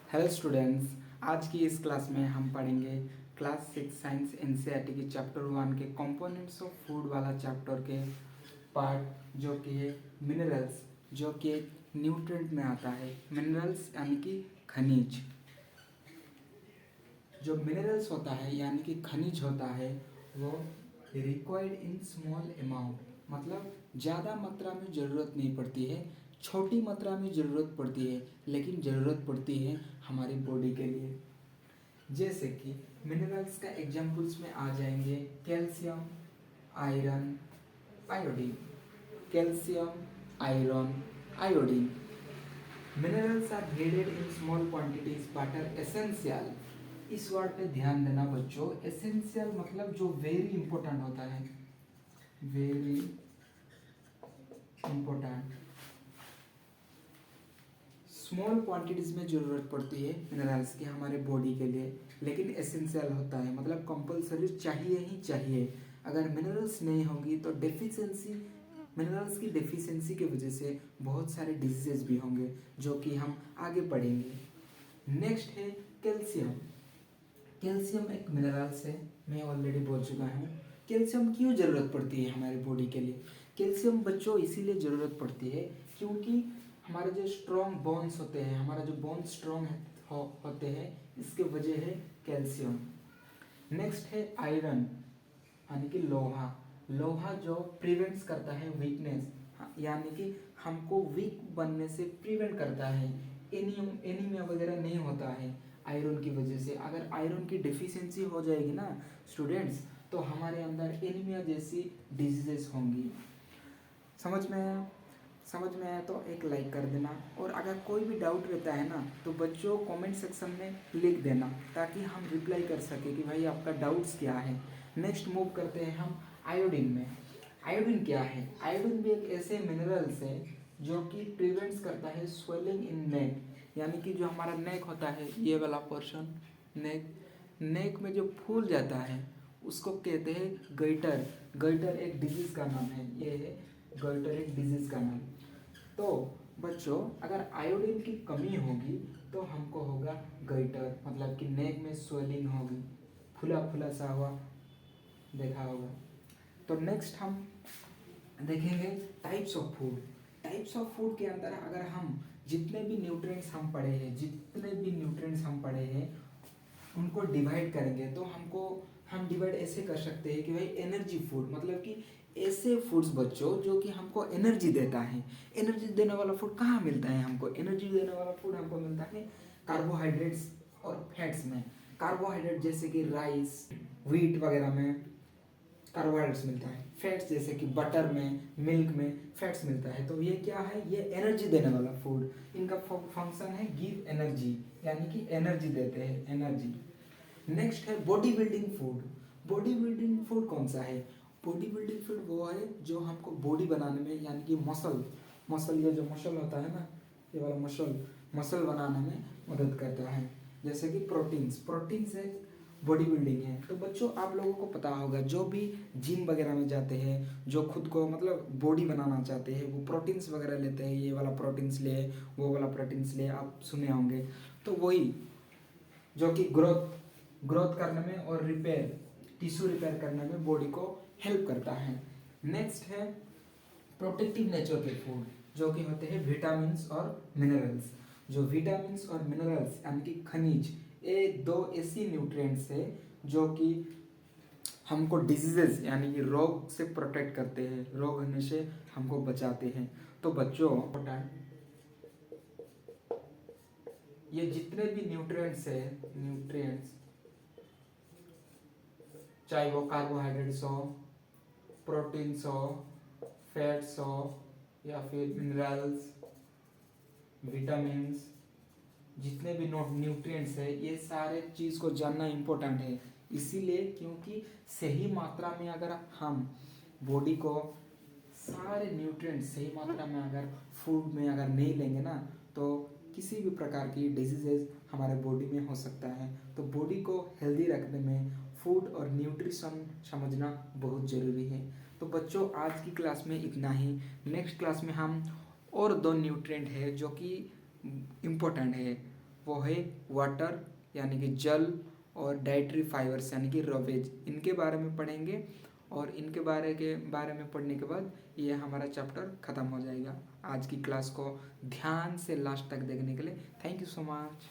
Hello students, आज की इस क्लास में हम पढ़ेंगे क्लास 6 साइंस एनसीईआरटी की चैप्टर 1 के कंपोनेंट्स ऑफ फूड वाला चैप्टर के पार्ट जो कि है मिनरल्स, जो कि न्यूट्रिएंट में आता है। मिनरल्स यानी कि खनिज। जो मिनरल्स होता है यानी कि खनिज होता है वो रिक्वायर्ड इन स्मॉल अमाउंट, मतलब ज़्यादा मात्रा में ज़रूरत नहीं पड़ती है, छोटी मात्रा में ज़रूरत पड़ती है, लेकिन ज़रूरत पड़ती है हमारी बॉडी के लिए। जैसे कि मिनरल्स का एग्जांपल्स में आ जाएंगे calcium, iron, iodine. Calcium, iron, iodine. Minerals are needed in small quantities but are essential. इस वर्ड पे ध्यान देना बच्चों, एसेंशियल मतलब जो वेरी इंपॉर्टेंट होता है, वेरी इंपॉर्टेंट। स्मॉल क्वांटिटीज में ज़रूरत पड़ती है मिनरल्स की हमारे बॉडी के लिए, लेकिन एसेंशियल होता है, मतलब कंपलसरी चाहिए ही चाहिए। अगर मिनरल्स नहीं होंगी तो डेफिशिएंसी, मिनरल्स की डेफिशिएंसी की वजह से बहुत सारे डिजीजेज भी होंगे जो कि हम आगे पढ़ेंगे। नेक्स्ट है कैल्शियम। कैल्शियम एक मिनरल्स है, मैं ऑलरेडी बोल चुका हूँ। कैल्शियम क्यों ज़रूरत पड़ती है हमारे बॉडी के लिए? कैल्शियम बच्चों इसीलिए ज़रूरत पड़ती है क्योंकि हमारे जो स्ट्रॉन्ग बोन्स होते हैं, हमारा जो बोन स्ट्रॉन्ग होते हैं, इसके वजह है कैल्शियम। नेक्स्ट है आयरन यानी कि लोहा। लोहा जो प्रिवेंट्स करता है वीकनेस, यानी कि हमको वीक बनने से प्रिवेंट करता है, एनीमिया वगैरह नहीं होता है आयरन की वजह से। अगर आयरन की डिफिशियंसी हो जाएगी ना स्टूडेंट्स, तो हमारे अंदर एनीमिया जैसी डिजीजेस होंगी। समझ में आया तो एक लाइक कर देना, और अगर कोई भी डाउट रहता है ना तो बच्चों कमेंट सेक्शन में लिख देना ताकि हम रिप्लाई कर सके कि भाई आपका डाउट्स क्या है। नेक्स्ट मूव करते हैं हम आयोडीन में। आयोडीन क्या है? आयोडीन भी एक ऐसे मिनरल्स है जो कि प्रिवेंट्स करता है स्वेलिंग इन नेक, यानी कि जो हमारा नेक होता है, ये वाला पोर्शन, नेक में जो फूल जाता है उसको कहते हैं गटर। गटर एक डिजीज का नाम है, ये है गटर एक डिजीज का नाम। तो बच्चों अगर आयोडीन की कमी होगी तो हमको होगा गटर, मतलब कि नेक में स्वेलिंग होगी, फुला फुला सा हुआ देखा होगा। तो नेक्स्ट हम देखेंगे types of food. Types of food के अंदर अगर हम जितने भी न्यूट्रिएंट्स हम पढ़े हैं उनको डिवाइड करेंगे तो हम डिवाइड ऐसे कर सकते हैं कि भाई एनर्जी फूड, मतलब कि ऐसे फूड्स बच्चों जो कि हमको एनर्जी देता है। एनर्जी देने वाला फूड कहाँ मिलता है हमको? एनर्जी देने वाला फूड हमको मिलता है कार्बोहाइड्रेट्स और फैट्स में। कार्बोहाइड्रेट जैसे कि राइस, व्हीट वगैरह में कार्बोहाइड्रेट्स मिलता है। फैट्स जैसे कि बटर में, मिल्क में फैट्स मिलता है। तो ये क्या है? ये एनर्जी देने वाला फूड। इनका फंक्शन है गिव एनर्जी, यानी कि एनर्जी देते हैं, एनर्जी। नेक्स्ट है body building food. Body building food कौन सा है? बॉडी बिल्डिंग फूड वो है जो हमको बॉडी बनाने में, यानी कि मसल ये जो मसल होता है ना, ये वाला मसल बनाने में मदद करता है। जैसे कि प्रोटीन्स है, बॉडी बिल्डिंग है। तो बच्चों आप लोगों को पता होगा जो भी जिम वगैरह में जाते हैं, जो खुद को मतलब बॉडी बनाना चाहते हैं, वो प्रोटीन्स वगैरह लेते हैं, ये वाला प्रोटीन्स ले, वो वाला प्रोटीन्स ले, आप सुने होंगे। तो वही जो कि ग्रोथ करने में और टिश्यू रिपेयर करने में बॉडी को हेल्प करता है। नेक्स्ट है प्रोटेक्टिव नेचर के फूड, जो कि होते हैं विटामिन्स और मिनरल्स। जो विटामिन्स और मिनरल्स यानी कि खनिज, ये दो ऐसी न्यूट्रिएंट्स है जो कि हमको डिजीजेस यानी कि रोग से प्रोटेक्ट करते हैं, रोग होने से हमको बचाते हैं। तो बच्चों ये जितने भी न्यूट्रिएंट्स चाहे वो कार्बोहाइड्रेट्स हो, प्रोटीन्स हो, फैट्स हो, या फिर मिनरल्स, विटामिन्स, जितने भी न्यूट्रिएंट्स है, ये सारे चीज़ को जानना इम्पोर्टेंट है। इसीलिए क्योंकि सही मात्रा में अगर हम बॉडी को सारे न्यूट्रिएंट्स सही मात्रा में अगर फूड में अगर नहीं लेंगे ना, तो किसी भी प्रकार की डिजीजेज हमारे बॉडी में हो सकता है। तो बॉडी को हेल्दी रखने में फूड और न्यूट्रिशन समझना बहुत ज़रूरी है। तो बच्चों आज की क्लास में इतना ही। नेक्स्ट क्लास में हम और दो न्यूट्रिएंट है जो कि इम्पोर्टेंट है, वो है वाटर यानी कि जल, और डाइटरी फाइबर्स यानी कि रवेज, इनके बारे में पढ़ेंगे। और इनके बारे में पढ़ने के बाद ये हमारा चैप्टर ख़त्म हो जाएगा। आज की क्लास को ध्यान से लास्ट तक देखने के लिए थैंक यू सो मच।